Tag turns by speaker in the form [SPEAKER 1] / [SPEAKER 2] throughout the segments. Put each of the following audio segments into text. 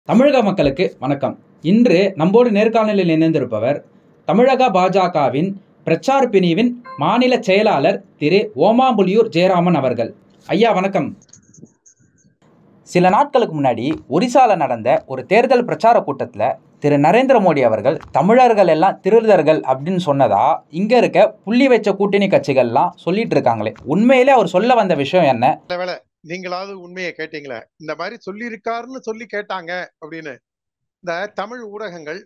[SPEAKER 1] தமிழக மக்களுக்கு வணக்கம். இன்று நம்மோடு நேர்காணலில் இணைந்திருப்பவர் தமிழக பாஜகவின் பிரச்சார பிரிவின் மாநில செயலாளர் திரு ஓமாம்புலியூர் ஜெயராமன் அவர்கள். ஐயா வணக்கம். சில நாட்களுக்கு முன்னாடி ஒரிசால நடந்த ஒரு தேர்தல் பிரச்சார கூட்டத்தில் திரு நரேந்திர மோடி அவர்கள் தமிழர்கள் எல்லாம் திருடர்கள் அப்படின்னு சொன்னதா இங்க இருக்க புள்ளி வச்ச கூட்டணி கட்சிகள்லாம் சொல்லிட்டு இருக்காங்களே, உண்மையிலே அவர் சொல்ல வந்த விஷயம் என்ன?
[SPEAKER 2] நீங்களாவது உண்மையை கேட்டீங்களே, இந்த மாதிரி சொல்லியிருக்காருன்னு சொல்லி கேட்டாங்க அப்படின்னு இந்த தமிழ் ஊடகங்கள்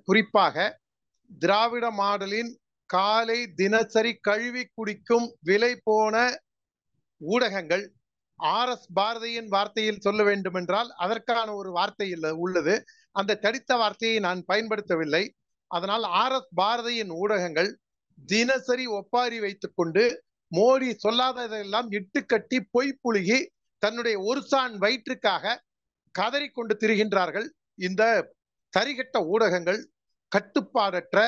[SPEAKER 2] குறிப்பாக திராவிட மாடலின் காலை தினசரி கழுவி குடிக்கும் விலை போன ஊடகங்கள் RS பாரதியின் வார்த்தையில் சொல்ல வேண்டும் என்றால் அதற்கான ஒரு வார்த்தை உள்ளது. அந்த தடித்த வார்த்தையை நான் பயன்படுத்தவில்லை. அதனால் RS பாரதியின் ஊடகங்கள் தினசரி ஒப்பாரி வைத்துக் கொண்டு மோடி சொல்லாததெல்லாம் இட்டு கட்டி பொய் புழுகி தன்னுடைய ஒரு சான் வயிற்றுக்காக கதறிக்கொண்டு திரிகின்றார்கள். இந்த தரிகட்ட ஊடகங்கள் கட்டுப்பாடற்ற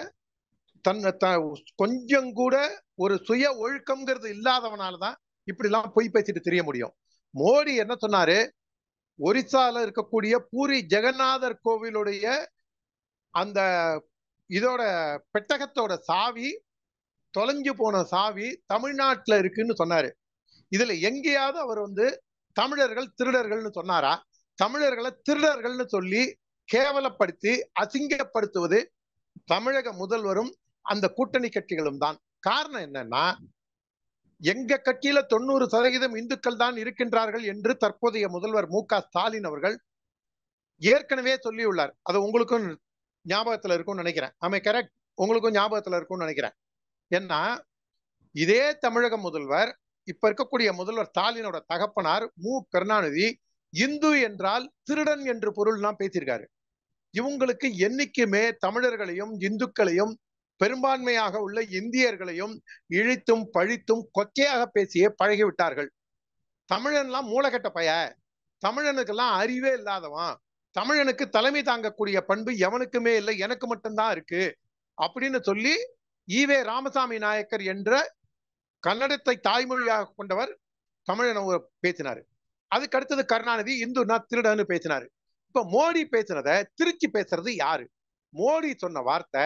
[SPEAKER 2] கொஞ்சம் கூட ஒரு சுய ஒழுக்கம்ங்கிறது இல்லாதவனால்தான் இப்படி எல்லாம் பொய் பேசிட்டு தெரிய முடியும். மோடி என்ன சொன்னாரு? ஒரிசால இருக்கக்கூடிய பூரி ஜெகநாதர் கோவிலுடைய அந்த இதோட பெட்டகத்தோட சாவி, தொலைஞ்சு போன சாவி தமிழ்நாட்டுல இருக்குன்னு சொன்னாரு. இதுல எங்கேயாவது அவர் தமிழர்கள் திருடர்கள்னு சொன்னாரா? தமிழர்களை திருடர்கள்னு சொல்லி கேவலப்படுத்தி அசிங்கப்படுத்துவது தமிழக முதல்வரும் அந்த கூட்டணி கட்சிகளும் தான். காரணம் என்னன்னா, எங்க கட்சியில 90% இந்துக்கள் தான் இருக்கின்றார்கள் என்று தற்போதைய முதல்வர் மு.க. ஸ்டாலின் அவர்கள் ஏற்கனவே சொல்லியுள்ளார். அது உங்களுக்கும் ஞாபகத்துல இருக்கும்னு நினைக்கிறேன். ஆமா, கரெக்ட், உங்களுக்கும் ஞாபகத்துல இருக்கும்னு நினைக்கிறேன். ஏன்னா இதே தமிழக முதல்வர், இப்ப இருக்கக்கூடிய முதல்வர் ஸ்டாலினோட தகப்பனார் மு. கருணாநிதி இந்து என்றால் திருடன் என்று பொருள்லாம் பேசியிருக்காரு. இவங்களுக்கு என்னைக்குமே தமிழர்களையும் இந்துக்களையும் பெரும்பான்மையாக உள்ள இந்தியர்களையும் இழித்தும் பழித்தும் கொச்சையாக பேசியே பழகிவிட்டார்கள். தமிழன்லாம் மூளைகட்ட பைய, தமிழனுக்கெல்லாம் அறிவே இல்லாதவன், தமிழனுக்கு தலைமை தாங்கக்கூடிய பண்பு எவனுக்குமே இல்லை, எனக்கு மட்டும்தான் இருக்கு அப்படின்னு சொல்லி ஈவே ராமசாமி நாயக்கர் என்ற கன்னடத்தை தாய்மொழியாக கொண்டவர் தமிழன பேசினாரு. அதுக்கு அடுத்தது கருணாநிதி இந்துனா திருடன்னு பேசினாரு. இப்ப மோடி பேசினத திருச்சி பேசுறது யாரு? மோடி சொன்ன வார்த்தை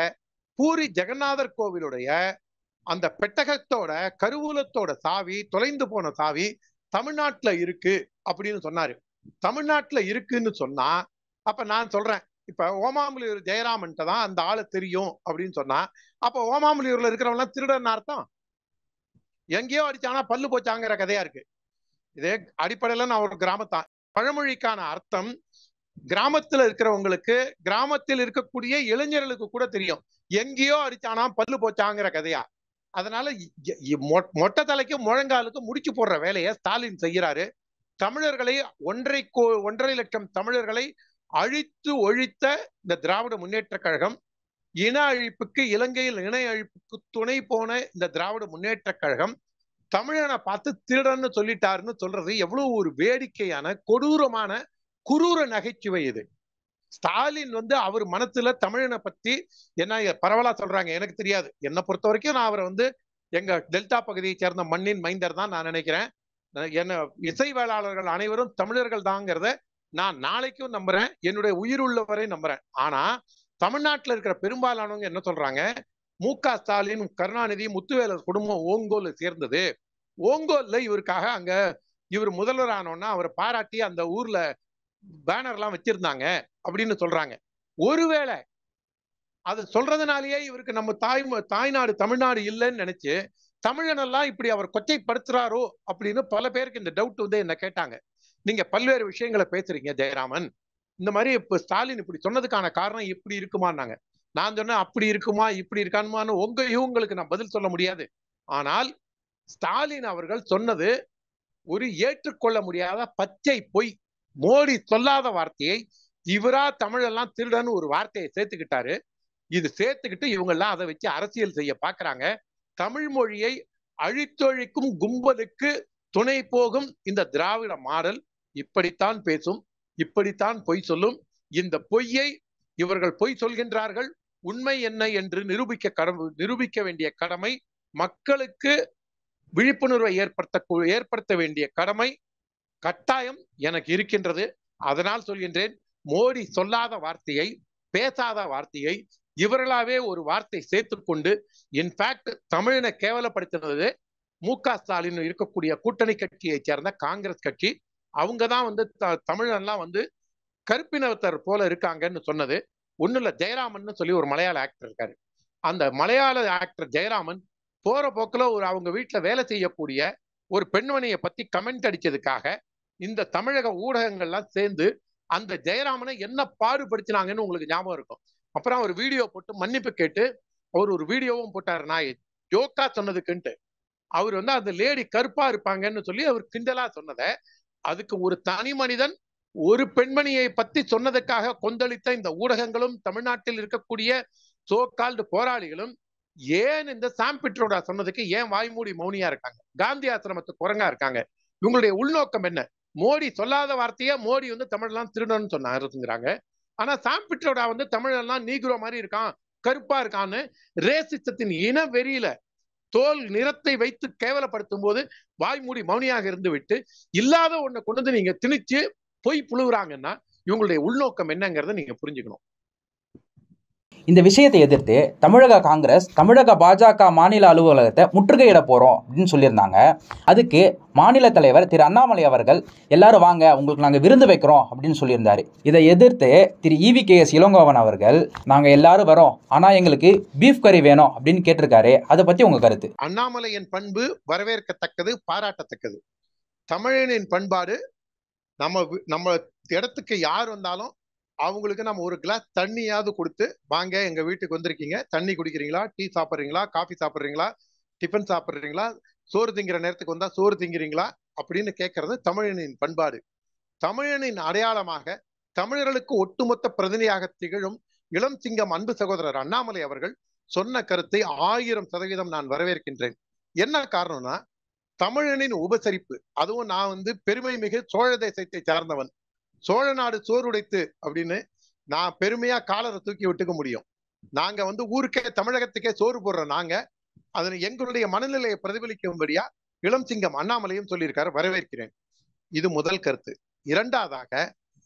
[SPEAKER 2] பூரி ஜெகநாதர் கோவிலுடைய அந்த பெட்டகத்தோட கருவூலத்தோட சாவி, தொலைந்து போன சாவி தமிழ்நாட்டுல இருக்கு அப்படின்னு சொன்னாரு. தமிழ்நாட்டுல இருக்குன்னு சொன்னா அப்ப நான் சொல்றேன், இப்ப ஓமாம்புலியூர் ஜெயராமன் தான் அந்த ஆளு தெரியும் அப்படின்னு சொன்னா அப்ப ஓமாம்புலியூர்ல இருக்கிறவங்க திருடன் அர்த்தம்? எங்கேயோ அடிச்சானா பல்லு போச்சாங்கிற கதையா இருக்கு. இதே அடிப்படையில நான் ஒரு கிராமத்தான். பழமொழிக்கான அர்த்தம் கிராமத்துல இருக்கிறவங்களுக்கு, கிராமத்தில் இருக்கக்கூடிய இளைஞர்களுக்கு கூட தெரியும். எங்கேயோ அடிச்சானா பல்லு போச்சாங்கிற கதையா. அதனால மொட்டை தலைக்கு முழங்காலுக்கு முடிச்சு போடுற வேலையை ஸ்டாலின் செய்யறாரு. தமிழர்களை 1.5 லட்சம் தமிழர்களை அழித்து ஒழித்த இந்த திராவிட முன்னேற்ற கழகம், இன அழிப்புக்கு, இலங்கையில் இன அழிப்புக்கு துணை போன இந்த திராவிட முன்னேற்ற கழகம் தமிழனை பார்த்து திருடன்னு சொல்லிட்டாருன்னு சொல்றது எவ்வளவு ஒரு வேடிக்கையான கொடூரமான குரூர நகைச்சுவை இது. ஸ்டாலின் அவர் மனசுல தமிழனை பத்தி என்ன பரவலா சொல்றாங்க எனக்கு தெரியாது. என்னை பொறுத்த வரைக்கும் நான் அவரை எங்க டெல்டா பகுதியை சேர்ந்த மண்ணின் மைந்தர் தான் நான் நினைக்கிறேன். என்ன இசைவேளாளர்கள் அனைவரும் தமிழர்கள் தாங்கிறத நான் நாளைக்கும் நம்புறேன், என்னுடைய உயிர் உள்ளவரை நம்புறேன். ஆனா தமிழ்நாட்டில் இருக்கிற பெரும்பாலானவங்க என்ன சொல்றாங்க? மு.க. ஸ்டாலின், கருணாநிதி, முத்துவேலர் குடும்பம் ஓங்கோல் சேர்ந்தது. ஓங்கோல்ல இவருக்காக அங்க இவர் முதல்வர் ஆனோன்னா அவரை பாராட்டி அந்த ஊர்ல பேனர்லாம் வச்சிருந்தாங்க அப்படின்னு சொல்றாங்க. ஒருவேளை அது சொல்றதுனாலேயே இவருக்கு நம்ம தாய்நாடு தமிழ்நாடு இல்லைன்னு நினைச்சு தமிழனெல்லாம் இப்படி அவர் கொச்சைப்படுத்துறாரோ அப்படின்னு பல பேருக்கு இந்த டவுட் என்ன கேட்டாங்க. நீங்க பல்வேறு விஷயங்களை பேசுறீங்க ஜெயராமன், இந்த மாதிரி இப்ப ஸ்டாலின் இப்படி சொன்னதுக்கான காரணம் இப்படி இருக்குமான்னாங்க. நான் சொன்னேன், அப்படி இருக்குமா இப்படி இருக்கானுமான்னு இவங்களுக்கு நான் பதில் சொல்ல முடியாது. ஆனால் ஸ்டாலின் அவர்கள் சொன்னது ஒரு ஏற்றுக்கொள்ள முடியாத பச்சை பொய். மோடி சொல்லாத வார்த்தையை இவரா தமிழெல்லாம் திருடன்னு ஒரு வார்த்தையை சேர்த்துக்கிட்டாரு. இது சேர்த்துக்கிட்டு இவங்க எல்லாம் அதை வச்சு அரசியல் செய்ய பாக்குறாங்க. தமிழ் மொழியை அழித்தொழிக்கும் கும்பலுக்கு துணை போகும் இந்த திராவிட மாடல் இப்படித்தான் பேசும், இப்படித்தான் பொய் சொல்லும். இந்த பொய்யை இவர்கள் பொய் சொல்கின்றார்கள். உண்மை என்ன என்று நிரூபிக்க வேண்டிய கடமை, மக்களுக்கு விழிப்புணர்வை ஏற்படுத்த வேண்டிய கடமை கட்டாயம் எனக்கு இருக்கின்றது. அதனால் சொல்கின்றேன், மோடி சொல்லாத வார்த்தையை, பேசாத வார்த்தையை இவர்களாவே ஒரு வார்த்தை சேர்த்துக் கொண்டு, இன்ஃபேக்ட் தமிழனை கேவலப்படுத்தினது மு.க.ஸ்டாலின் இருக்கக்கூடிய கூட்டணி கட்சியை சேர்ந்த காங்கிரஸ் கட்சி. அவங்கதான் தமிழன்லாம் கருப்பினத்தர் போல இருக்காங்கன்னு சொன்னது. ஒண்ணு இல்ல, ஜெயராமன் சொல்லி ஒரு மலையாள ஆக்டர் இருக்காரு. அந்த மலையாள ஆக்டர் ஜெயராமன் போற போக்குல அவங்க வீட்டுல வேலை செய்யக்கூடிய ஒரு பெண்மணியை பத்தி கமெண்ட் அடிச்சதுக்காக இந்த தமிழக ஊடகங்கள்லாம் சேர்ந்து அந்த ஜெயராமனை என்ன பாடுபடுத்தினாங்கன்னு உங்களுக்கு ஞாபகம் இருக்கும். அப்புறம் அவர் வீடியோ போட்டு மன்னிப்பு கேட்டு அவர் ஒரு வீடியோவும் போட்டார். நான் ஜோக்கா சொன்னதுக்குன்ட்டு அவர் அந்த லேடி கருப்பா இருப்பாங்கன்னு சொல்லி அவர் கிண்டலா சொன்னதை, அதுக்கு ஒரு தனி மனிதன் ஒரு பெண்மணியை பத்தி சொன்னதுக்காக கொந்தளித்த இந்த ஊடகங்களும் தமிழ்நாட்டில் இருக்கக்கூடிய சோகால்டு போராளிகளும் ஏன் இந்த சாம் பிட்ரோடா சொன்னதுக்கு ஏன் வாய்மூடி மௌனியா இருக்காங்க? காந்தி ஆசிரமத்து குரங்கா இருக்காங்க. இவங்களுடைய உள்நோக்கம் என்ன? மோடி சொல்லாத வார்த்தையை மோடி தமிழெல்லாம் திருடன்னு சொன்னாருங்கிறாங்க. ஆனா சாம் பிட்ரோடா தமிழெல்லாம் நீக்ரோ மாதிரி இருக்கான், கருப்பா இருக்கான்னு ரேசிசத்தின் இன வெறியில தோல் நிறத்தை வைத்து கேவலப்படுத்தும் போது வாய்மூடி மௌனியாக இருந்து விட்டு இல்லாத ஒண்ணை கொண்டு நீங்க திணிச்சு பொய் புழுவுறாங்கன்னா இவங்களுடைய உள்நோக்கம் என்னங்கிறத நீங்க புரிஞ்சுக்கணும்.
[SPEAKER 1] இந்த விஷயத்தை எதிர்த்து தமிழக காங்கிரஸ் தமிழக பாஜக மாநில அலுவலகத்தை முற்றுகையிட போறோம் அப்படின்னு சொல்லியிருந்தாங்க. அதுக்கு மாநில தலைவர் திரு அண்ணாமலை அவர்கள் எல்லாரும் வாங்க, உங்களுக்கு நாங்கள் விருந்து வைக்கிறோம் அப்படின்னு சொல்லியிருந்தாரு. இதை எதிர்த்து திரு EVKS இளங்கோவன் அவர்கள் நாங்க எல்லாரும் வரோம், ஆனா எங்களுக்கு பீஃப் கறி வேணும் அப்படின்னு கேட்டிருக்காரு. அதை பத்தி உங்க கருத்து?
[SPEAKER 2] அண்ணாமலையின் பண்பு வரவேற்கத்தக்கது, பாராட்டத்தக்கது. தமிழனின் பண்பாடு, நம்ம இடத்துக்கு யார் வந்தாலும் அவங்களுக்கு நம்ம ஒரு கிளாஸ் தண்ணியாவது கொடுத்து, வாங்க எங்க வீட்டுக்கு வந்திருக்கீங்க, தண்ணி குடிக்கிறீங்களா, டீ சாப்பிட்றீங்களா, காஃபி சாப்பிட்றீங்களா, டிஃபன் சாப்பிட்றீங்களா, சோறு திங்கிற நேரத்துக்கு வந்தா சோறு திங்கிறீங்களா அப்படின்னு கேட்கறது தமிழனின் பண்பாடு. தமிழனின் அடையாளமாக தமிழர்களுக்கு ஒட்டுமொத்த பிரதிநிதியாக திகழும் இளம் சிங்கம் அன்பு சகோதரர் அண்ணாமலை அவர்கள் சொன்ன கருத்தை 1000% நான் வரவேற்கின்றேன். என்ன காரணம்னா, தமிழனின் உபசரிப்பு, அதுவும் நான் பெருமை மிகு சோழ தேசத்தை சார்ந்தவன், சோழ நாடு சோறு உடைத்து அப்படின்னு நான் பெருமையா காலரை தூக்கி விட்டுக்க முடியும். நாங்க ஊருக்கே தமிழகத்துக்கே சோறு போடுற நாங்க அதனை எங்களுடைய மனநிலையை பிரதிபலிக்கும்படியா இளம் சிங்கம் அண்ணாமலையும் சொல்லியிருக்காரு, வரவேற்கிறேன். இது முதல் கருத்து. இரண்டாவதாக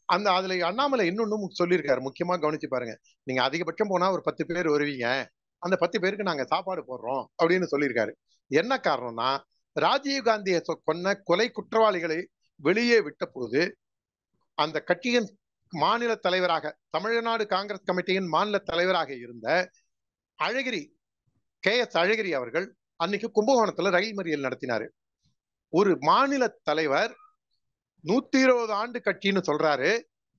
[SPEAKER 2] அதுல அண்ணாமலை இன்னொன்னு சொல்லியிருக்காரு, முக்கியமா கவனிச்சு பாருங்க. நீங்க அதிகபட்சம் போனா ஒரு 10 பேர் வருவீங்க, அந்த 10 பேருக்கு நாங்க சாப்பாடு போடுறோம் அப்படின்னு சொல்லியிருக்காரு. என்ன காரணம்னா, ராஜீவ் காந்தியை கொன்ன கொலை குற்றவாளிகளை வெளியே விட்ட போது அந்த கட்சியின் மாநில தலைவராக, தமிழ்நாடு காங்கிரஸ் கமிட்டியின் மாநில தலைவராக இருந்த அழகிரி, KS அழகிரி அவர்கள் அன்னைக்கு கும்பகோணத்துல ரயில் மறியல் நடத்தினாரு. ஒரு மாநில தலைவர் 120 ஆண்டு கட்சின்னு சொல்றாரு,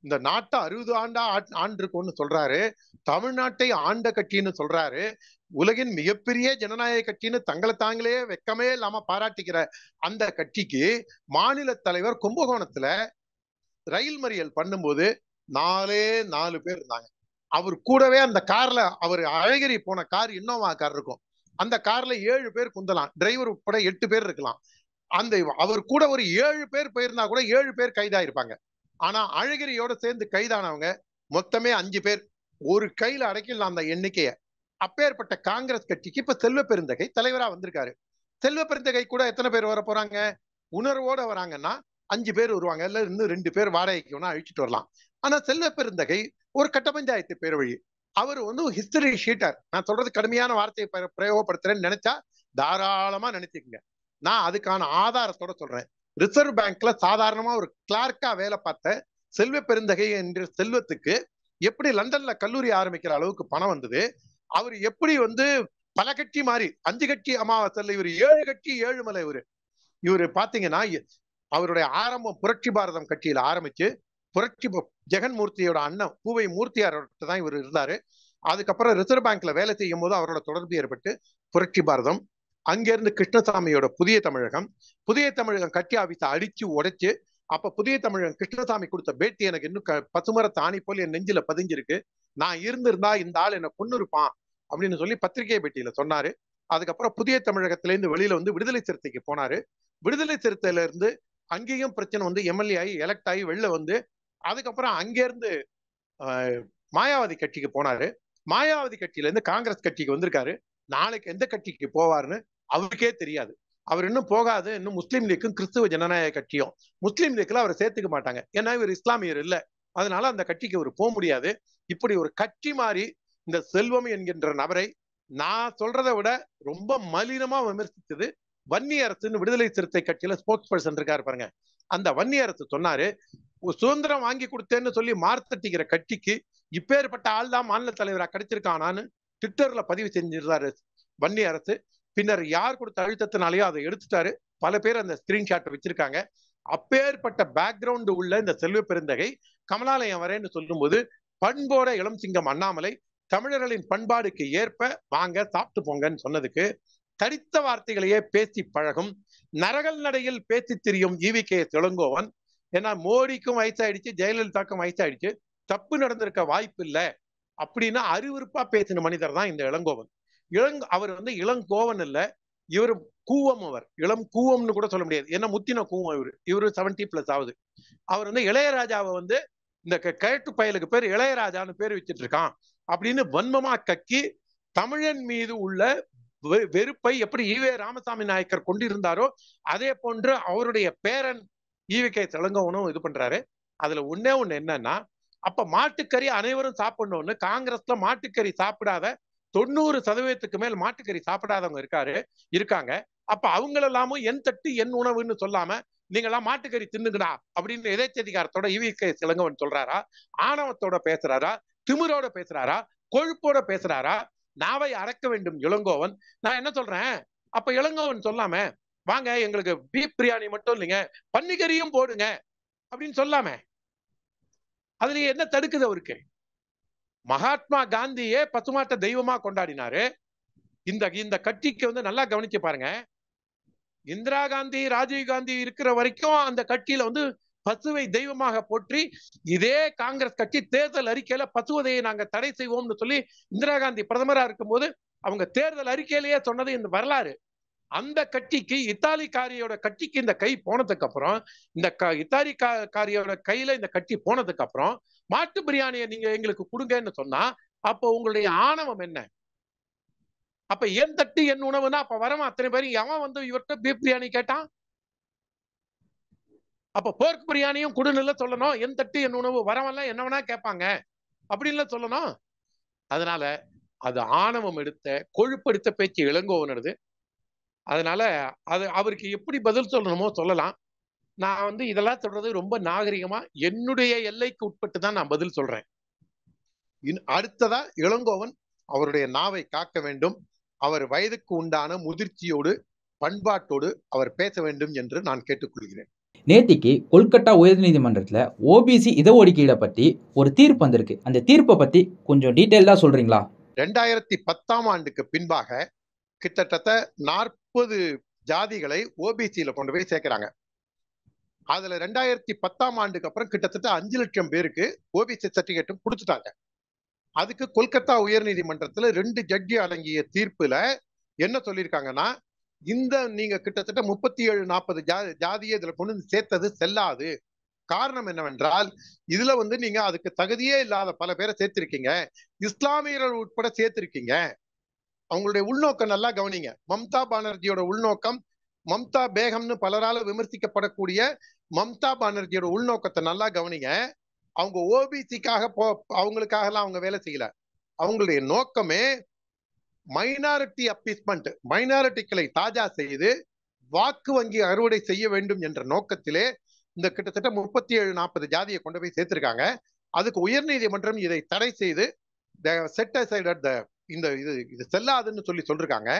[SPEAKER 2] இந்த நாட்டை 60 ஆண்டா ஆண்டிருக்கும்னு சொல்றாரு, தமிழ்நாட்டை ஆண்ட கட்சின்னு சொல்றாரு, உலகின் மிகப்பெரிய ஜனநாயக கட்சின்னு தங்களை தாங்களே வெக்கமே இல்லாம பாராட்டிக்கிற அந்த கட்சிக்கு மாநில தலைவர் கும்பகோணத்துல ரயில் மறியல் பண்ணும்போது 4 பேர் இருந்தாங்க. அவர் கூடவே அந்த கார்ல, அவர் அழகிரி போன கார் இன்னோவா கார் இருக்கும், அந்த கார்ல 7 பேர் குந்தலாம், டிரைவர் உட்பட 8 பேர் இருக்கலாம். அவர் கூட ஒரு 7 பேர் போயிருந்தா கூட 7 பேர் கைதாயிருப்பாங்க. ஆனா அழகிரியோட சேர்ந்து கைதானவங்க மொத்தமே 5 பேர். ஒரு கையில அடைக்கல அந்த எண்ணிக்கைய. அப்பேற்பட்ட காங்கிரஸ் கட்சிக்கு இப்ப செல்வ பெருந்தகை தலைவரா வந்திருக்காரு. செல்வ பெருந்தகை கூட எத்தனை பேர் வர போறாங்க? உணர்வோட வராங்கன்னா 5 பேர் வருவாங்க, இல்ல இன்னும் 2 பேர் வாடகைக்கு வேணா அழிச்சிட்டு வரலாம். ஆனா செல்வ பெருந்தகை ஒரு கட்ட பஞ்சாயத்து பேரவழி, அவர் ஹிஸ்டரி ஷீட்டர். நான் சொல்றது கடுமையான வார்த்தையை பிரயோகப்படுத்துறேன்னு நினைச்சா தாராளமா நினைச்சுக்கங்க. நான் அதுக்கான ஆதாரத்தோட சொல்றேன். ரிசர்வ் பேங்க்ல சாதாரணமா ஒரு கிளார்க்கா வேலை பார்த்த செல்வ பெருந்தகை என்ற செல்வத்துக்கு எப்படி லண்டன்ல கல்லூரி ஆரம்பிக்கிற அளவுக்கு பணம் வந்தது, அவர் எப்படி பல கட்சி மாறி 5 கட்சி அமாவாசையில் இவர் 7 கட்சி 7 மலை. இவரு பாத்தீங்கன்னா அவருடைய ஆரம்பம் புரட்சி பாரதம் கட்சியில ஆரம்பிச்சு புரட்சி ஜெகன்மூர்த்தியோட அண்ணன் பூவை மூர்த்தியாரோட தான் இவர் இருந்தாரு. அதுக்கப்புறம் ரிசர்வ் பேங்க்ல வேலை செய்யும் போது அவரோட தொடர்பு ஏற்பட்டு புரட்சி பாரதம், அங்கிருந்து கிருஷ்ணசாமியோட புதிய தமிழகம் கட்சி ஆபீஸை அடிச்சு உடைச்சு, அப்ப புதிய தமிழகம் கிருஷ்ணசாமி கொடுத்த பேட்டி எனக்கு இன்னும் பசுமர தாணி போல் என் நெஞ்சில பதிஞ்சிருக்கு. நான் இருந்திருந்தா இந்த ஆள் என்ன கொன்னு இருப்பான் அப்படின்னு சொல்லி பத்திரிகை பேட்டியில சொன்னாரு. அதுக்கப்புறம் புதிய தமிழகத்திலேருந்து வெளியில விடுதலை சிறுத்தைக்கு போனாரு. விடுதலை சிறுத்தையில இருந்து அங்கேயும் பிரச்சனை எம்எல்ஏ ஆகி எலெக்ட் ஆகி வெளில அதுக்கப்புறம் அங்கிருந்து மாயாவதி கட்சிக்கு போனாரு. மாயாவதி கட்சியில இருந்து காங்கிரஸ் கட்சிக்கு வந்திருக்காரு. நாளைக்கு எந்த கட்சிக்கு போவாருன்னு அவருக்கே தெரியாது. அவர் இன்னும் போகாது, இன்னும் முஸ்லீம் லீக்கும் கிறிஸ்துவ ஜனநாயக கட்சியும். முஸ்லீம் லீக்ல அவரை சேர்த்துக்க மாட்டாங்க, ஏன்னா இவர் இஸ்லாமியர் இல்ல. அதனால அந்த கட்சிக்கு அவர் போக முடியாது. இப்படி ஒரு கட்சி மாறி இந்த செல்வம் என்கின்ற நபரை நான் சொல்றதை விட ரொம்ப மலினமா விமர்சித்தது வன்னியரசுன்னு விடுதலை சிறுத்தை கட்சியில ஸ்போக்ஸ் பர்சன் இருக்காரு பாருங்க, அந்த வன்னியரசு சொன்னாரு, சுதந்திரம் வாங்கி கொடுத்தேன்னு சொல்லி மார்த்தட்டிக்கிற கட்சிக்கு இப்பேற்பட்ட ஆள் தான் மாநில தலைவரா கிடைச்சிருக்கானான்னு ட்விட்டர்ல பதிவு செஞ்சிருந்தாரு வன்னியரசு. பின்னர் யார் கொடுத்த அழுத்தத்தினாலேயோ அதை எடுத்துட்டாரு. பல பேர் அந்த ஸ்கிரீன்ஷாட் வச்சிருக்காங்க. அப்பேற்பட்ட பேக்ரவுண்ட் உள்ள இந்த செல்வ பெருந்தகை கமலாலயம் வரேன்னு சொல்லும்போது பண்போட இளம் சிங்கம் அண்ணாமலை தமிழர்களின் பண்பாடுக்கு ஏற்ப வாங்க சாப்பிட்டு போங்கன்னு சொன்னதுக்கு தடித்த வார்த்தைகளையே பேசி பழகும் நரகல் நடையில் பேசி திரியும் ஈவி.கே. இளங்கோவன், ஏன்னா மோடிக்கும் வயசாயிடுச்சு, ஜெயலலிதாக்கும் வயசாயிடுச்சு, தப்பு நடந்திருக்க வாய்ப்பு இல்லை அப்படின்னு அறிவுறுப்பா பேசின மனிதர் தான் இந்த இளங்கோவன். அவர் வந்து இளங்கோவன் இல்ல, இவர் கூவம். அவர் இளம் கூவம்னு கூட சொல்ல முடியாது, ஏன்னா முத்தின கூவம். இவரு 70+ ஆகுது. அவர் வந்து இளையராஜாவை வந்து இந்த கயட்டு பயலுக்கு பேர் இளையராஜான்னு பேர் வச்சிட்டு இருக்கான் அப்படின்னு வன்மமா கக்கி தமிழன் மீது உள்ள வெறுப்பை எப்படி ஈவே ராமசாமி நாயக்கர் கொண்டிருந்தாரோ அதே போன்று அவருடைய பேரன் ஈவி.கே. இளங்கோவனும் இது பண்றாரு. அதுல ஒண்ணே ஒண்ணு என்னன்னா, அப்ப மாட்டுக்கறி அனைவரும் சாப்பிடணும்னு காங்கிரஸ்ல மாட்டுக்கறி சாப்பிடாத 90% மேல் மாட்டுக்கறி சாப்பிடாதவங்க இருக்காங்க. அப்ப அவங்களெல்லாமும் என் தட்டு என் உணவுன்னு சொல்லாம நீங்களாம் மாட்டுக்கறி தின்னுங்கடா அப்படின்னு எதேச்சதிகாரத்தோட ஈவி.கே. இளங்கோவன் சொல்றாரா? ஆணவத்தோட பேசுறாரா? திமிரோட பேசுறாரா? கொழுப்போட பேசுறாரா? நாவை அடக்க வேண்டும் இளங்கோவன். நான் என்ன சொல்றேன், அப்ப இளங்கோவன் சொல்லாம வாங்க எங்களுக்கு பீப் பிரியாணி மட்டும் இல்லைங்க பன்னிக்கறியும் போடுங்க அப்படின்னு சொல்லாம அதுல என்ன தடுக்குது அவருக்கு? மகாத்மா காந்தியே பசுமாட்ட தெய்வமா கொண்டாடினாரு. இந்த கட்சிக்கு வந்து நல்லா கவனிச்சு பாருங்க, இந்திரா காந்தி ராஜீவ் காந்தி இருக்கிற வரைக்கும் அந்த கட்சியில வந்து பசுவை தெய்வமாக போற்றி இதே காங்கிரஸ் கட்சி தேர்தல் அறிக்கையில பசுவதையை நாங்க தடை செய்வோம்னு சொல்லி இந்திரா காந்தி பிரதமரா இருக்கும்போது அவங்க தேர்தல் அறிக்கையிலேயே சொன்னது இந்த வரலாறு. அந்த கட்சிக்கு இத்தாலிக்காரியோட கட்சிக்கு இந்த கை போனதுக்கு அப்புறம், இந்த இத்தாலிக்காரியோட கையில இந்த கட்சி போனதுக்கு அப்புறம் மாட்டு பிரியாணியை நீங்க எங்களுக்கு கொடுங்கன்னு சொன்னா அப்போ உங்களுடைய ஆணவம் என்ன? அப்ப என் தட்டு என் உணவுனா அப்ப வரமா அத்தனை பேரும் எவன் வந்து இவர்கிட்ட பீப் பிரியாணி கேட்டான்? அப்ப போர்க் பிரியாணியும் குடுநில சொல்லணும், என் தட்டு என் உணவு வரவெல்லாம் என்ன வேணா கேட்பாங்க அப்படின்னு சொல்லணும். அதனால அது ஆணவம் எடுத்த கொழுப்படுத்த பேச்சு இளங்கோவனது. அதனால அது அவருக்கு எப்படி பதில் சொல்லணுமோ சொல்லலாம். நான் வந்து இதெல்லாம் சொல்றது ரொம்ப நாகரிகமா என்னுடைய எல்லைக்கு உட்பட்டு தான் நான் பதில் சொல்றேன். அடுத்ததா இளங்கோவன் அவருடைய நாவை காக்க வேண்டும். அவர் வயதுக்கு உண்டான முதிர்ச்சியோடு பண்பாட்டோடு அவர் பேச வேண்டும் என்று நான் கேட்டுக்கொள்கிறேன்.
[SPEAKER 1] நேத்திக்கு கொல்கத்தா உயர்நீதிமன்றத்துல ஓபிசி இடஒதுக்கீடை பத்தி ஒரு தீர்ப்பு வந்திருக்கு. அந்த தீர்ப்பை பத்தி கொஞ்சம் டீட்டெயிலா சொல்றீங்களா?
[SPEAKER 2] 2010ஆம் ஆண்டுக்கு பின்பாக கிட்டத்தட்ட 40 ஜாதிகளை ஓபிசியில கொண்டு போய் சேர்க்கிறாங்க. அதுல 2010ஆம் ஆண்டுக்கு அப்புறம் கிட்டத்தட்ட 5 லட்சம் பேருக்கு ஓபிசி சர்டிபிகேட்டும் கொடுத்துட்டாங்க. அதுக்கு கொல்கத்தா உயர்நீதிமன்றத்துல 2 ஜட்ஜி அடங்கிய தீர்ப்புல என்ன சொல்லியிருக்காங்கன்னா, இந்த நீங்க கிட்டத்தட்ட 37-40 ஜாதியை இதுல கொண்டு சேர்த்தது செல்லாது. காரணம் என்னவென்றால் இதுல வந்து நீங்க அதுக்கு தகுதியே இல்லாத பல பேரை சேர்த்திருக்கீங்க, இஸ்லாமியர்கள் உட்பட சேர்த்திருக்கீங்க. அவங்களுடைய உள்நோக்கம் நல்லா கவனிங்க. மம்தா பானர்ஜியோட உள்நோக்கம், மம்தா பேகம்னு பலரால விமர்சிக்கப்படக்கூடிய மம்தா பானர்ஜியோட உள்நோக்கத்தை நல்லா கவனிங்க. அவங்க ஓபிசிக்காக அவங்களுக்காக எல்லாம் அவங்க வேலை செய்யல. அவங்களுடைய நோக்கமே மைனாரிட்டி அப்பீஸ்மெண்ட், மைனாரிட்டிகளை தாஜா செய்து வாக்கு வங்கி அறுவடை செய்ய வேண்டும் என்ற நோக்கத்திலே இந்த கிட்டத்தட்ட 37-40 ஜாதியை கொண்டு போய் சேர்த்திருக்காங்க. அதுக்கு உயர்நீதிமன்றம் இதை தடை செய்து செட் அசைட் இந்த இது செல்லாதுன்னு சொல்லிருக்காங்க.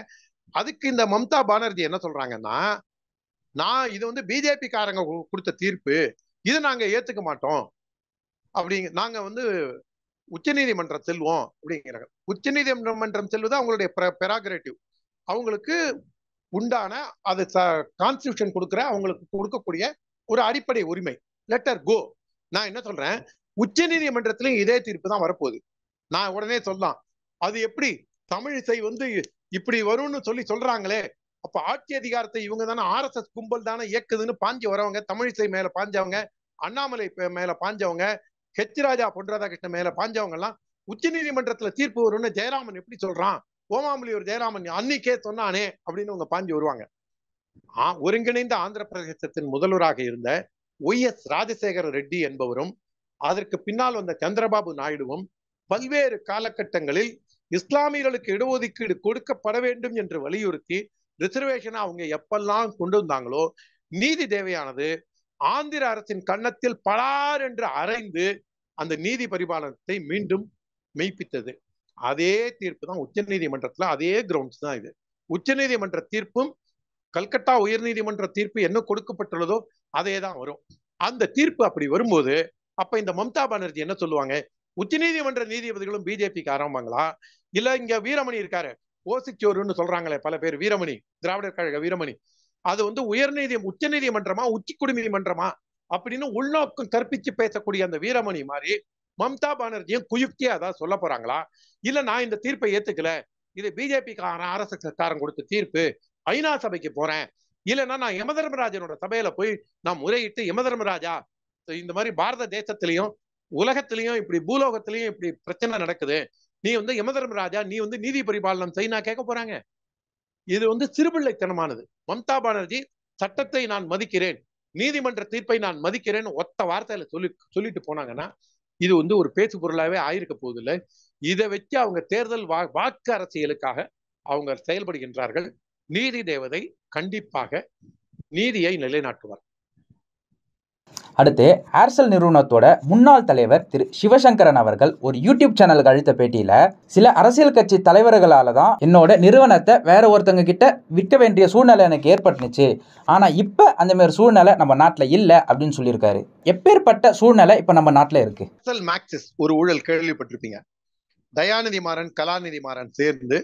[SPEAKER 2] அதுக்கு இந்த மம்தா பானர்ஜி என்ன சொல்றாங்கன்னா, நான் இது வந்து பிஜேபி காரங்க கொடுத்த தீர்ப்பு, இது நாங்க ஏத்துக்க மாட்டோம் அப்படிங்க, நாங்க வந்து உச்ச நீதிமன்றம் செல்வோம் அப்படிங்கிறாங்க. உச்ச நீதிமன்றம் செல்வது அவங்களுடைய பெராகரேட்டிவ், அவங்களுக்கு உண்டான அது கான்ஸ்டிடியூஷன் கொடுக்கிற அவங்களுக்கு கொடுக்கக்கூடிய ஒரு அடிப்படை உரிமை. லெட்டர் கோ. நான் என்ன சொல்றேன், உச்ச நீதிமன்றத்திலும் இதே தீர்ப்பு தான் வரப்போகுது. நான் உடனே சொல்லலாம், அது எப்படி தமிழிசை வந்து இப்படி வரும்னு சொல்றாங்களே, அப்ப ஆட்சி அதிகாரத்தை இவங்க தானே RSS கும்பல் தானே இயக்குதுன்னு பாஞ்சு வரவங்க, தமிழிசை மேல பாஞ்சவங்க, அண்ணாமலை மேல பாஞ்சவங்க, ராஜா பொன் ராதாகிருஷ்ணன் மேல பாஞ்சவங்க எல்லாம் உச்ச நீதிமன்றத்துல தீர்ப்பு வரும்னு ஜெயராமன் எப்படி சொல்றான், ஓமாம்புலியூர் ஜெயராமன் அன்னைக்கே சொன்னானே அப்படின்னு அவங்க பாஞ்சு வருவாங்க. ஒருங்கிணைந்த ஆந்திர பிரதேசத்தின் முதல்வராக இருந்த OS ராஜசேகர ரெட்டி என்பவரும் அதற்கு பின்னால் வந்த சந்திரபாபு நாயுடுவும் பல்வேறு காலகட்டங்களில் இஸ்லாமியர்களுக்கு இடஒதுக்கீடு கொடுக்கப்பட வேண்டும் என்று வலியுறுத்தி ரிசர்வேஷனை அவங்க எப்பெல்லாம் கொண்டு வந்தாங்களோ நீதி தேவையானது ஆந்திர அரசின் கன்னத்தில் பலார் என்று அரைந்து அந்த நீதி பரிபாலனத்தை மீண்டும் மெய்ப்பித்தது. அதே தீர்ப்பு தான் உச்ச நீதிமன்றத்துல, அதே கிரவுண்ட்ஸ் தான் இது. உச்ச நீதிமன்ற தீர்ப்பும் கல்கத்தா உயர் நீதிமன்ற தீர்ப்பு என்ன கொடுக்கப்பட்டுள்ளதோ அதே தான் வரும். அந்த தீர்ப்பு அப்படி வரும்போது அப்ப இந்த மம்தா பானர்ஜி என்ன சொல்லுவாங்க? உச்ச நீதிமன்ற நீதிபதிகளும் பிஜேபிக்கு ஆரம்பிங்களா? இல்ல இங்க வீரமணி இருக்காரு, ஓசிச்சோருன்னு சொல்றாங்களே பல பேர், வீரமணி, திராவிடர் கழக வீரமணி, அது உச்ச நீதிமன்றமா உச்சி குடிமை நீதிமன்றமா அப்படின்னு உள்நோக்கம் கற்பிச்சு பேசக்கூடிய அந்த வீரமணி மாதிரி மம்தா பானர்ஜியும் குயுக்தியா அதான் சொல்ல போறாங்களா? இல்ல நான் இந்த தீர்ப்பை ஏத்துக்கல, இது பிஜேபி RSS காரன் கொடுத்த தீர்ப்பு, ஐநா சபைக்கு போறேன், இல்லைன்னா நான் யமதர்மராஜனோட சபையில போய் நான் முறையிட்டு யமதர்மராஜா இந்த மாதிரி பாரத தேசத்திலையும் உலகத்திலையும் இப்படி பூலோகத்திலையும் இப்படி பிரச்சனை நடக்குது, நீ யமதர்மராஜா, நீ நீதி பரிபாலனம் செய்ய கேட்க போறாங்க. இது சிறுபிள்ளைத்தனமானது. மம்தா பானர்ஜி சட்டத்தை நான் மதிக்கிறேன், நீதிமன்ற தீர்ப்பை நான் மதிக்கிறேன் ஒத்த வார்த்தையில சொல்லிட்டு போனாங்கன்னா இது ஒரு பேச்சு பொருளாவே ஆயிருக்க போகுது இல்லை. இதை வச்சு அவங்க தேர்தல் வாக்கு அரசியலுக்காக அவங்க செயல்படுகின்றார்கள். நீதி தேவதை கண்டிப்பாக நீதியை நிலைநாட்டுவார்.
[SPEAKER 1] அடுத்து ஏர்செல் நிறுவனத்தோட முன்னாள் தலைவர் திரு சிவசங்கரன் அவர்கள் ஒரு யூடியூப் சேனலுக்கு அளித்த பேட்டியில, சில அரசியல் கட்சி தலைவர்களால தான் என்னோட நிறுவனத்தை வேற ஒருத்தவங்க கிட்ட விற்க வேண்டிய சூழ்நிலை எனக்கு ஏற்பட்டுச்சு, ஆனா இப்ப அந்த மாதிரி சூழ்நிலை நம்ம நாட்டுல இல்ல அப்படின்னு சொல்லியிருக்காரு. எப்பேற்பட்ட சூழ்நிலை இப்ப நம்ம நாட்டுல இருக்கு?
[SPEAKER 2] ஏர்செல் மேக்சிஸ் ஒரு ஊழல் கேள்விப்பட்டிருப்பீங்க. தயாநிதி மாறன், கலாநிதி மாறன் சேர்ந்து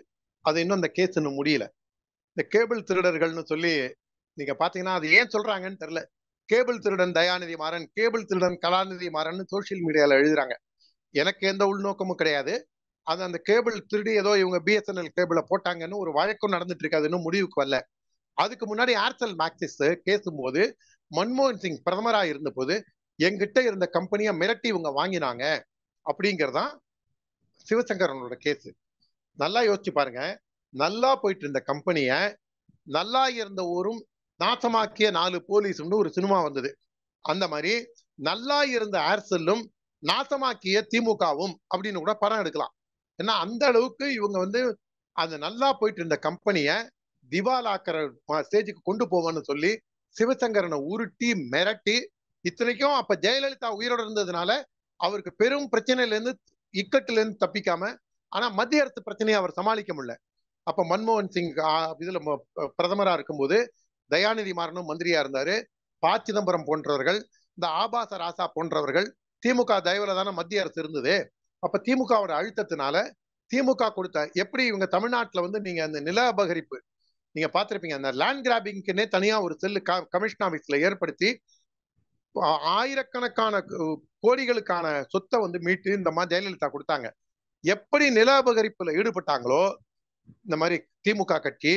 [SPEAKER 2] அது இன்னும் அந்த கேஸ் இன்னும் முடியல. இந்த கேபிள் திருடர்கள்னு சொல்லி நீங்க பாத்தீங்கன்னா அது ஏன் சொல்றாங்கன்னு தெரியல. கேபிள் திருடன் தயாநிதி மாறன், கேபிள் திருடன் கலாநிதி மாறன் சோசியல் மீடியால எழுதுறாங்க. எனக்கு எந்த உள்நோக்கமும் கிடையாது. அது அந்த கேபிள் திருடி ஏதோ இவங்க BSNL கேபிளை போட்டாங்கன்னு ஒரு வழக்கம் நடந்துட்டு இருக்கு, அது இன்னும் முடிவுக்கு வரல. அதுக்கு முன்னாடி ஏர்செல் மேக்சிஸ் கேசும்போது மன்மோகன் சிங் பிரதமராக இருந்த போது எங்கிட்ட இருந்த கம்பெனியை மிரட்டி இவங்க வாங்கினாங்க அப்படிங்கறதான் சிவசங்கரனோட கேஸ். நல்லா யோசிச்சு பாருங்க. நல்லா போயிட்டு இருந்த கம்பெனிய நல்லா இருந்த ஊரும் நாசமாக்கிய 4 போலீஸ்னு ஒரு சினிமா வந்தது. அந்த மாதிரி நல்லா இருந்த ஏர்செல்லும் நாசமாக்கிய திமுகவும் அப்படின்னு கூட படம் எடுக்கலாம். ஏன்னா அந்த அளவுக்கு இவங்க அந்த நல்லா போயிட்டு இருந்த கம்பெனிய திவாலாக்கிற ஸ்டேஜுக்கு கொண்டு போவான்னு சொல்லி சிவசங்கரனை உருட்டி மிரட்டி, இத்தனைக்கும் அப்ப ஜெயலலிதா உயிரோடு இருந்ததுனால அவருக்கு பெரும் பிரச்சனையில இருந்து இக்கட்டுல இருந்து தப்பிக்காம, ஆனா மத்திய அரசு பிரச்சனையை அவர் சமாளிக்க முடியல. அப்ப மன்மோகன் சிங் இதுல பிரதமரா இருக்கும்போது தயாநிதி மாறனும் மந்திரியா இருந்தாரு. ப. சிதம்பரம் போன்றவர்கள், இந்த ஆபாச ராசா போன்றவர்கள், திமுக தயவுல தானே மத்திய அரசு இருந்தது. அப்ப திமுகவோட அழுத்தத்தினால திமுக கொடுத்த, எப்படி இவங்க தமிழ்நாட்டுல நீங்க அந்த நில அபகரிப்பு நீங்க பாத்திருப்பீங்க, அந்த லேண்ட் கிராபிங்க்குன்னே தனியா ஒரு செல்லு கமிஷன் ஆபீஸ்ல ஏற்படுத்தி ஆயிரக்கணக்கான கோடிகளுக்கான சொத்தை மீட்டு இந்த மாதிரி ஜெயலலிதா கொடுத்தாங்க. எப்படி நில அபகரிப்புல ஈடுபட்டாங்களோ இந்த மாதிரி திமுக கட்சி,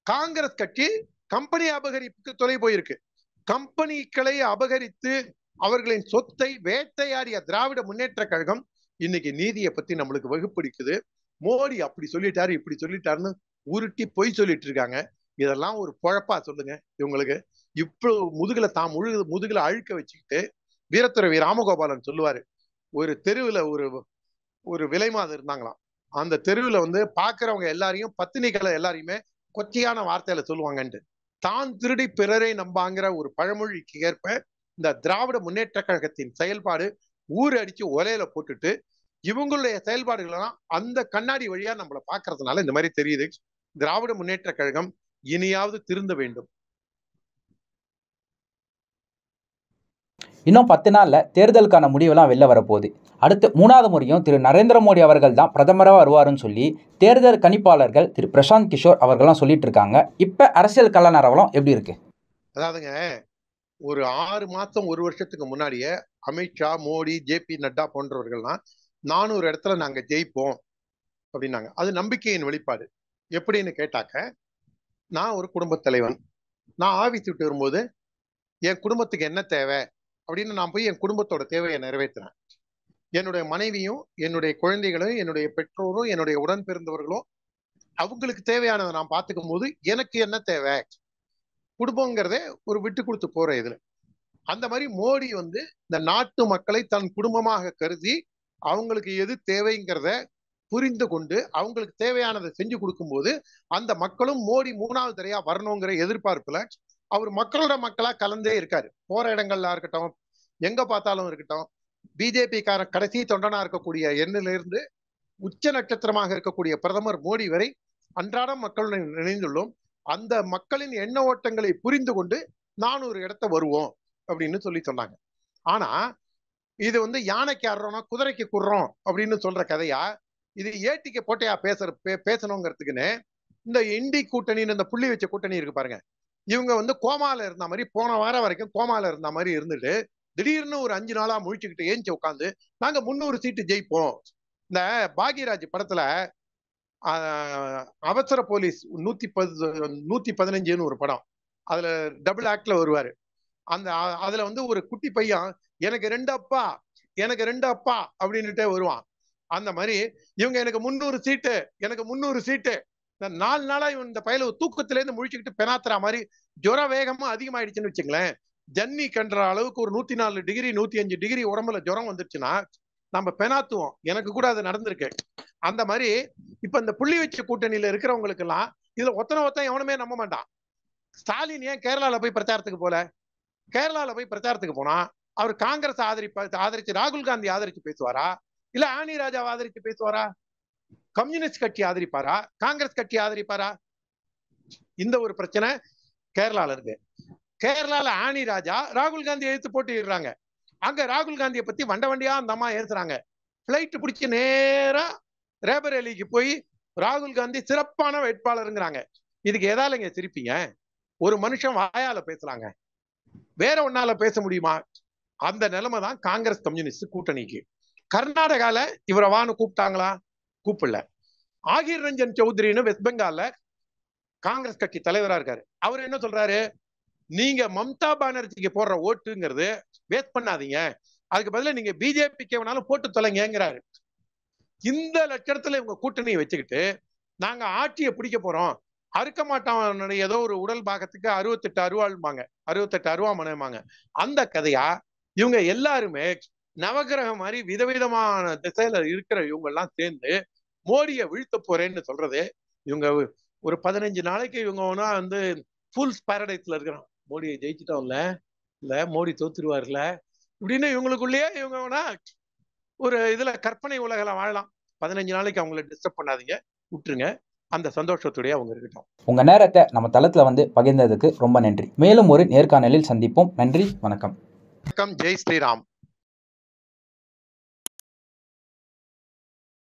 [SPEAKER 2] காங்கிரஸ் கட்சி கம்பெனி அபகரிப்புக்கு தொலை போயிருக்கு. கம்பெனிகளை அபகரித்து அவர்களின் சொத்தை வேட்டையாடிய திராவிட முன்னேற்ற கழகம் இன்னைக்கு நீதியை பத்தி நம்மளுக்கு வகுப்படிக்குது. மோடி அப்படி சொல்லிட்டாரு இப்படி சொல்லிட்டாருன்னு உருட்டி பொய் சொல்லிட்டு இருக்காங்க. இதெல்லாம் ஒரு பொழப்பா சொல்லுங்க இவங்களுக்கு? இவ்வளவு முதுகுல அழுக்க வச்சுக்கிட்டு வீரத்துறை ராமகோபாலன் சொல்லுவாரு, ஒரு தெருவுல ஒரு விலை மாதம் இருந்தாங்களாம். அந்த தெருவுல பாக்குறவங்க எல்லாரையும் பத்தினிகளை எல்லாரையுமே கொச்சையான வார்த்தையில சொல்லுவாங்கன்ட்டு. தான் திருடி பிறரை நம்பாங்கிற ஒரு பழமொழிக்கு ஏற்ப இந்த திராவிட முன்னேற்ற கழகத்தின் செயல்பாடு ஊர் அடிச்சு ஒலையில போட்டுட்டு இவங்களுடைய செயல்பாடுகள்லாம் அந்த கண்ணாடி வழியா நம்மள பாக்குறதுனால இந்த மாதிரி தெரியுது. திராவிட முன்னேற்ற கழகம் இனியாவது திருந்த வேண்டும்.
[SPEAKER 1] இன்னும் 10 நாள்ல தேர்தலுக்கான முடிவெல்லாம் வெளில வரப்போகுது. அடுத்து 3வது முறையும் திரு நரேந்திர மோடி அவர்கள் தான் பிரதமராக வருவாருன்னு சொல்லி தேர்தல் கணிப்பாளர்கள் திரு பிரசாந்த் கிஷோர் அவர்கள்லாம் சொல்லிட்டு இருக்காங்க. இப்ப அரசியல் கள நிலவரம் எப்படி இருக்கு?
[SPEAKER 2] அதாவதுங்க, ஒரு 6 மாசம் 1 வருஷத்துக்கு முன்னாடியே அமித்ஷா, மோடி, JP நட்டா போன்றவர்கள்லாம் 400 இடத்துல நாங்க ஜெயிப்போம் அப்படின்னாங்க. அது நம்பிக்கையின் வெளிப்பாடு. எப்படின்னு கேட்டாக்க, நான் ஒரு குடும்பத் தலைவன், நான் ஆபீஸ் விட்டு வரும்போது என் குடும்பத்துக்கு என்ன தேவை அப்படின்னு நான் போய் என் குடும்பத்தோட தேவையை நிறைவேற்றினேன். என்னுடைய மனைவியும் என்னுடைய குழந்தைகளும் என்னுடைய பெற்றோரும் என்னுடைய உடன் பிறந்தவர்களும் அவங்களுக்கு தேவையானதை நான் பார்த்துக்கும் போது எனக்கு என்ன தேவை, குடும்பங்கிறதே ஒரு விட்டு கொடுத்து போற இதுல. அந்த மாதிரி மோடி வந்து இந்த நாட்டு மக்களை தன் குடும்பமாக கருதி அவங்களுக்கு எது தேவைங்கிறத புரிந்து கொண்டு அவங்களுக்கு தேவையானதை செஞ்சு கொடுக்கும்போது அந்த மக்களும் மோடி 3வது தடையா வரணுங்கிற எதிர்பார்ப்புல அவர் மக்களோட மக்களா கலந்தே இருக்காரு. போற இடங்கள்ல இருக்கட்டும், எங்க பார்த்தாலும் இருக்கட்டும், பிஜேபி கார கடைசி தொண்டனா இருக்கக்கூடிய எண்ணில இருந்து உச்ச நட்சத்திரமாக இருக்கக்கூடிய பிரதமர் மோடி வரை அன்றாடம் மக்களுடன் இணைந்துள்ளோம். அந்த மக்களின் எண்ண ஓட்டங்களை புரிந்து கொண்டு 400 இடத்த வருவோம் அப்படின்னு சொல்லி சொன்னாங்க. ஆனா இது வந்து யானைக்கு ஆடுறோம்னா குதிரைக்கு குடுறோம் அப்படின்னு சொல்ற கதையா, இது ஏட்டிக்கு போட்டையா பேசணுங்கிறதுக்குன்னு இந்த இண்டி கூட்டணின்னு இந்த புள்ளி வச்ச கூட்டணி இருக்கு பாருங்க, இவங்க வந்து கோமால இருந்த மாதிரி போன வாரம் வரைக்கும் கோமால இருந்த மாதிரி இருந்துட்டு திடீர்னு ஒரு 5 நாளா முழிச்சுக்கிட்டு ஏஞ்சி உட்காந்து நாங்க 300 சீட்டு ஜெயிப்போம். இந்த பாக்யராஜ் படத்துல அவசர போலீஸ் 115 ஒரு படம், அதுல டபுள் ஆக்ட்ல வருவாரு. அந்த அதுல வந்து ஒரு குட்டி பையன் எனக்கு 2 அப்பா எனக்கு 2 அப்பா அப்படின்னுட்டே வருவான். அந்த மாதிரி இவங்க எனக்கு 300 சீட்டு எனக்கு 300 சீட்டு 4 நாளா இவன் இந்த பயில தூக்கத்துல இருந்து முழிச்சுக்கிட்டு பெனாத்துற மாதிரி ஜுர வேகமா அதிகமாயிடுச்சுன்னு வச்சுங்களேன். ஜன்னி கன்ற அளவுக்கு ஒரு 104 டிகிரி 105 டிகிரி உடம்புல ஜுரம் வந்துருச்சுன்னா நம்ம பெனாத்துவோம். எனக்கு கூட அது நடந்திருக்கு. அந்த மாதிரி இப்ப இந்த புள்ளி வச்ச கூட்டணியில இருக்கிறவங்களுக்கு எல்லாம் இதுல ஒத்தனை எவனுமே நம்ப மாட்டான். ஸ்டாலின் ஏன் கேரளால போய் பிரச்சாரத்துக்கு போல? கேரளால போய் பிரச்சாரத்துக்கு போனா அவர் காங்கிரஸ் ஆதரிச்சு ராகுல் காந்தி ஆதரிச்சு பேசுவாரா, இல்ல ஆனி ராஜாவை ஆதரிச்சு பேசுவாரா, கம்யூனிஸ்ட் கட்சி ஆதரிப்பாரா, காங்கிரஸ் கட்சி ஆதரிப்பாரா? இந்த ஒரு பிரச்சனை கேரளால இருக்கு. கேரளால ஆனி ராஜா ராகுல் காந்தி எழுத்து போட்டிடுறாங்க. அங்க ராகுல் காந்தியை பத்தி வண்டியா அந்த அம்மா ஏசுறாங்க. பிளைட் பிடிச்சி நேரா ரேபரேலிக்கு போய் ராகுல் காந்தி சிறப்பான வேட்பாளருங்கிறாங்க. இதுக்கு எதாலங்க சிரிப்பீங்க? ஒரு மனுஷன் வாயால பேசுறாங்க, வேற ஒன்னால பேச முடியுமா? அந்த நிலைமை தான் காங்கிரஸ் கம்யூனிஸ்ட் கூட்டணிக்கு. கர்நாடகால இவரை வான்னு கூப்பிட்டாங்களா? கூப்பிடல. ஆகிர் ரஞ்சன் சௌத்ரின்னு வெஸ்ட் பெங்கால்ல காங்கிரஸ் கட்சி தலைவரா இருக்காரு. அவர் என்ன சொல்றாரு, நீங்க மம்தா பானர்ஜிக்கு போடுற ஓட்டுங்கிறது வேஸ்ட் பண்ணாதீங்க, அதுக்கு பதிலா நீங்க பிஜேபிக்கு வேணாலும் போட்டு தொலைங்கிறாரு. இந்த லட்சணத்துல இவங்க கூட்டணியை வச்சுக்கிட்டு நாங்க ஆட்சியை பிடிக்க போறோம், அறுக்க மாட்டான் ஏதோ ஒரு உடல் பாகத்துக்கு 68 அருவாள்பாங்க, 68 அருவாமனைமாங்க, அந்த கதையா இவங்க எல்லாருமே நவகிரகம் மாதிரி விதவிதமான திசையில இருக்கிற இவங்க எல்லாம் சேர்ந்து மோடியை வீழ்த்த போறேன்னு சொல்றது. இவங்க ஒரு 15 நாளைக்கு இவங்க வந்து ஃபுல்ஸ் பாரடைஸ்ல இருக்கிறோம், மோடியை ஜெயிச்சிட்டோம்ல, இல்ல மோடி தோத்துருவார்ல இப்படின்னு இவங்களுக்குள்ளேயே இவங்க ஒரு இதுல கற்பனை உலகில வாழலாம். 15 நாளைக்கு அவங்கள டிஸ்டர்ப் பண்ணாதீங்க, விட்டுருங்க, அந்த சந்தோஷத்துடைய அவங்க இருக்கட்டும்.
[SPEAKER 1] உங்க நேரத்தை நம்ம தளத்துல வந்து பகிர்ந்ததுக்கு ரொம்ப நன்றி. மேலும் ஒரு நேர்காணலில் சந்திப்போம். நன்றி, வணக்கம்.
[SPEAKER 2] வணக்கம். ஜெய் ஸ்ரீராம்.